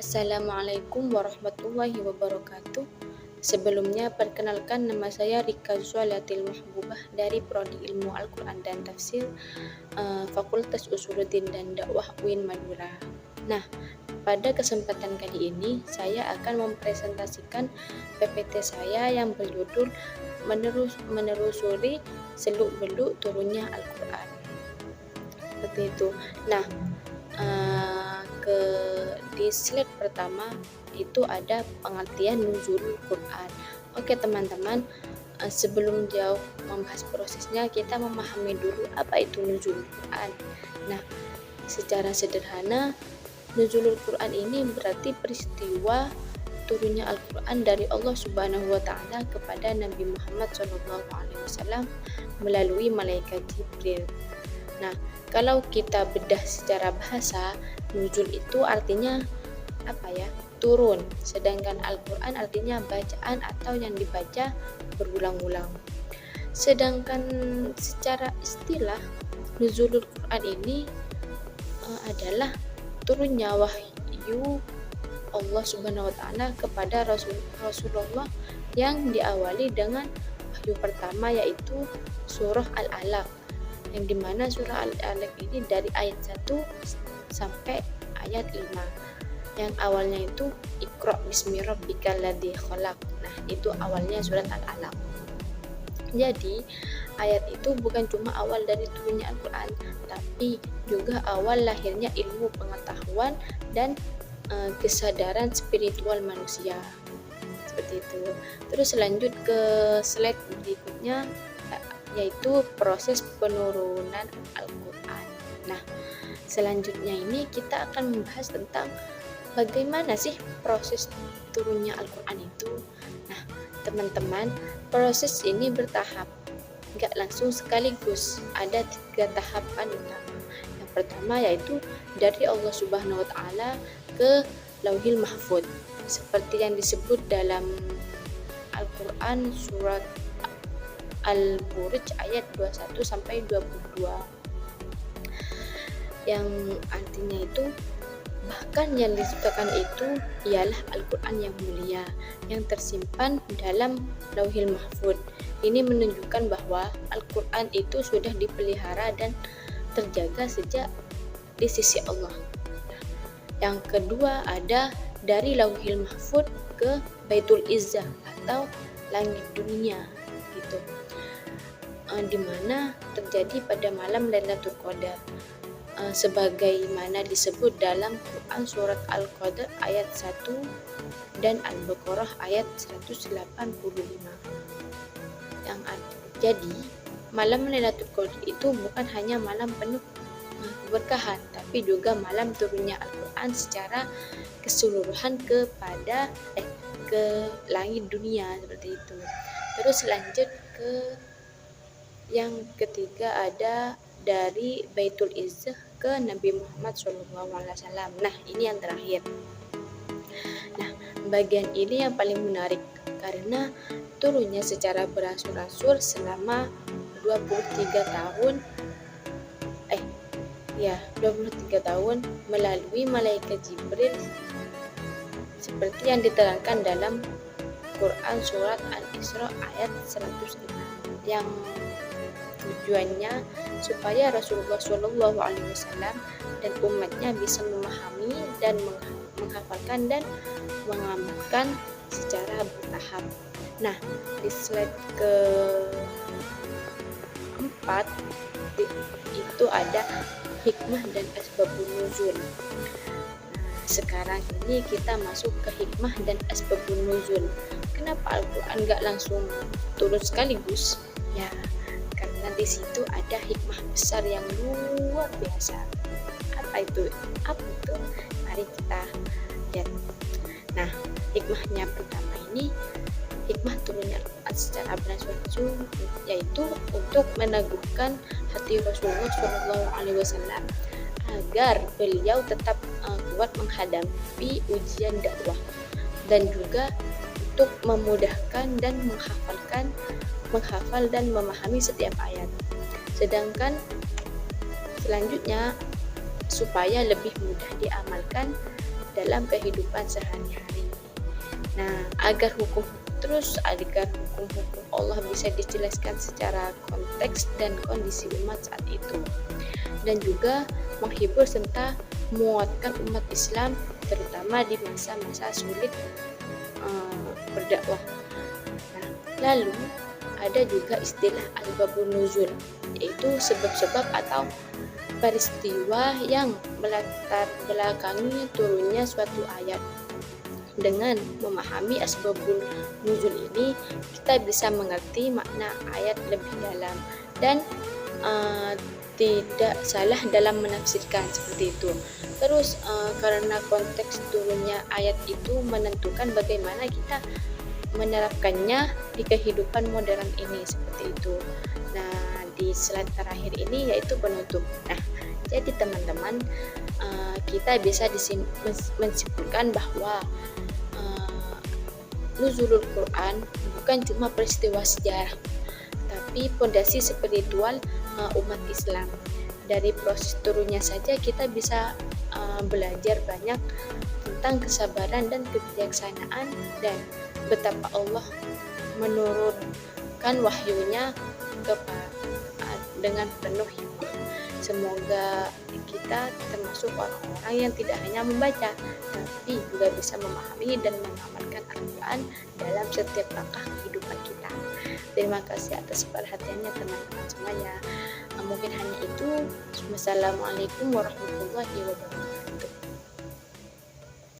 Assalamualaikum warahmatullahi wabarakatuh. Sebelumnya, perkenalkan nama saya Rika Zualiatil Mahbubah dari Prodi Ilmu Al-Quran dan Tafsir, Fakultas Usuluddin dan Dakwah UIN Madura. Nah, pada kesempatan kali ini saya akan mempresentasikan PPT saya yang berjudul Menelusuri Seluk-beluk Turunnya Al-Quran. Seperti itu. Nah, di slide pertama itu ada pengertian nuzulul Quran. Oke teman-teman, sebelum jauh membahas prosesnya, kita memahami dulu apa itu nuzulul Quran. Nah, secara sederhana, nuzulul Quran ini berarti peristiwa turunnya Al-Quran dari Allah Subhanahu wa Ta'ala kepada Nabi Muhammad SAW melalui malaikat Jibril. Nah, kalau kita bedah secara bahasa, nuzul itu artinya turun, sedangkan Al-Quran artinya bacaan atau yang dibaca berulang-ulang. Sedangkan secara istilah, nuzulul Quran ini adalah turunnya wahyu Allah Subhanahu wa Ta'ala kepada Rasulullah yang diawali dengan wahyu pertama, yaitu surah Al-Alaq, yang dimana surah Al-Alaq ini dari ayat 1 sampai ayat 5, yang awalnya itu Iqra bismi rabbikal ladzi khalaq. Nah, itu awalnya surat Al-Alaq. Jadi ayat itu bukan cuma awal dari turunnya Al-Quran, tapi juga awal lahirnya ilmu pengetahuan dan kesadaran spiritual manusia. Seperti itu. Terus lanjut ke slide berikutnya, yaitu proses penurunan Al-Quran. Nah, selanjutnya ini kita akan membahas tentang bagaimana sih proses turunnya Al-Quran itu. Nah, teman-teman, proses ini bertahap, nggak langsung sekaligus. Ada 3 tahapan utama. Yang pertama yaitu dari Allah Subhanahu wa Ta'ala ke Lauhil Mahfuz, seperti yang disebut dalam Al-Quran surat Al-Buruj ayat 21 sampai 22, yang artinya itu bahkan yang diciptakan itu ialah Al-Quran yang mulia yang tersimpan dalam Lauhil Mahfuz. Ini menunjukkan bahwa Al-Quran itu sudah dipelihara dan terjaga sejak di sisi Allah. Yang kedua ada dari Lauhil Mahfuz ke Baitul Izzah atau langit dunia gitu, di mana terjadi pada malam Lailatul Qadar, sebagaimana disebut dalam Quran surat Al-Qadr ayat 1 dan Al-Baqarah ayat 185. Jadi malam Lailatul Qadar itu bukan hanya malam penuh keberkahan, tapi juga malam turunnya Al-Quran secara keseluruhan ke langit dunia, seperti itu. Terus lanjut ke yang ketiga, ada dari Baitul Izzah ke Nabi Muhammad SAW. Nah, ini yang terakhir. Nah, bagian ini yang paling menarik karena turunnya secara beransur-ansur selama 23 tahun melalui malaikat Jibril, seperti yang diterangkan dalam Quran surat Al-Isra ayat 105, yang tujuannya supaya Rasulullah SAW dan umatnya bisa memahami dan menghafalkan dan mengamalkan secara bertahap. Nah, di slide keempat itu ada hikmah dan asbabun nuzul. Sekarang ini kita masuk ke hikmah dan asbabun nuzul. Kenapa Al-Quran gak langsung turun sekaligus? Ya, karena di situ ada hikmah besar yang luar biasa. Apa itu? Mari kita lihat. Nah, hikmahnya pertama ini, hikmah turunnya Al-Quran secara beransur-ansur, yaitu untuk meneguhkan hati Rasulullah SAW agar beliau tetap kuat menghadapi ujian dakwah, dan juga untuk memudahkan dan menghafal dan memahami setiap ayat. Sedangkan selanjutnya, supaya lebih mudah diamalkan dalam kehidupan sehari-hari. Nah, agar hukum-hukum Allah bisa dijelaskan secara konteks dan kondisi umat saat itu, dan juga menghibur serta menguatkan umat Islam terutama di masa-masa sulit berdakwah. Nah, lalu ada juga istilah asbabun nuzul, yaitu sebab-sebab atau peristiwa yang melatar belakangi turunnya suatu ayat. Dengan memahami asbabun nuzul ini, kita bisa mengerti makna ayat lebih dalam dan tidak salah dalam menafsirkan seperti itu. Terus karena konteks turunnya ayat itu menentukan bagaimana kita menerapkannya di kehidupan modern ini seperti itu. Nah, di slide terakhir ini yaitu penutup. Nah, jadi teman-teman, kita bisa menyimpulkan bahwa nuzulul Quran bukan cuma peristiwa sejarah, tapi fondasi spiritual umat Islam. Dari proses turunnya saja kita bisa belajar banyak tentang kesabaran dan kebijaksanaan dan betapa Allah menurunkan wahyunya dengan penuh hikmah. Semoga kita termasuk orang-orang yang tidak hanya membaca, tapi juga bisa memahami dan mengamalkan Al-Quran dalam setiap langkah kehidupan kita. Terima kasih atas perhatiannya teman-teman semuanya. Mungkin hanya itu. Wassalamualaikum warahmatullahi wabarakatuh.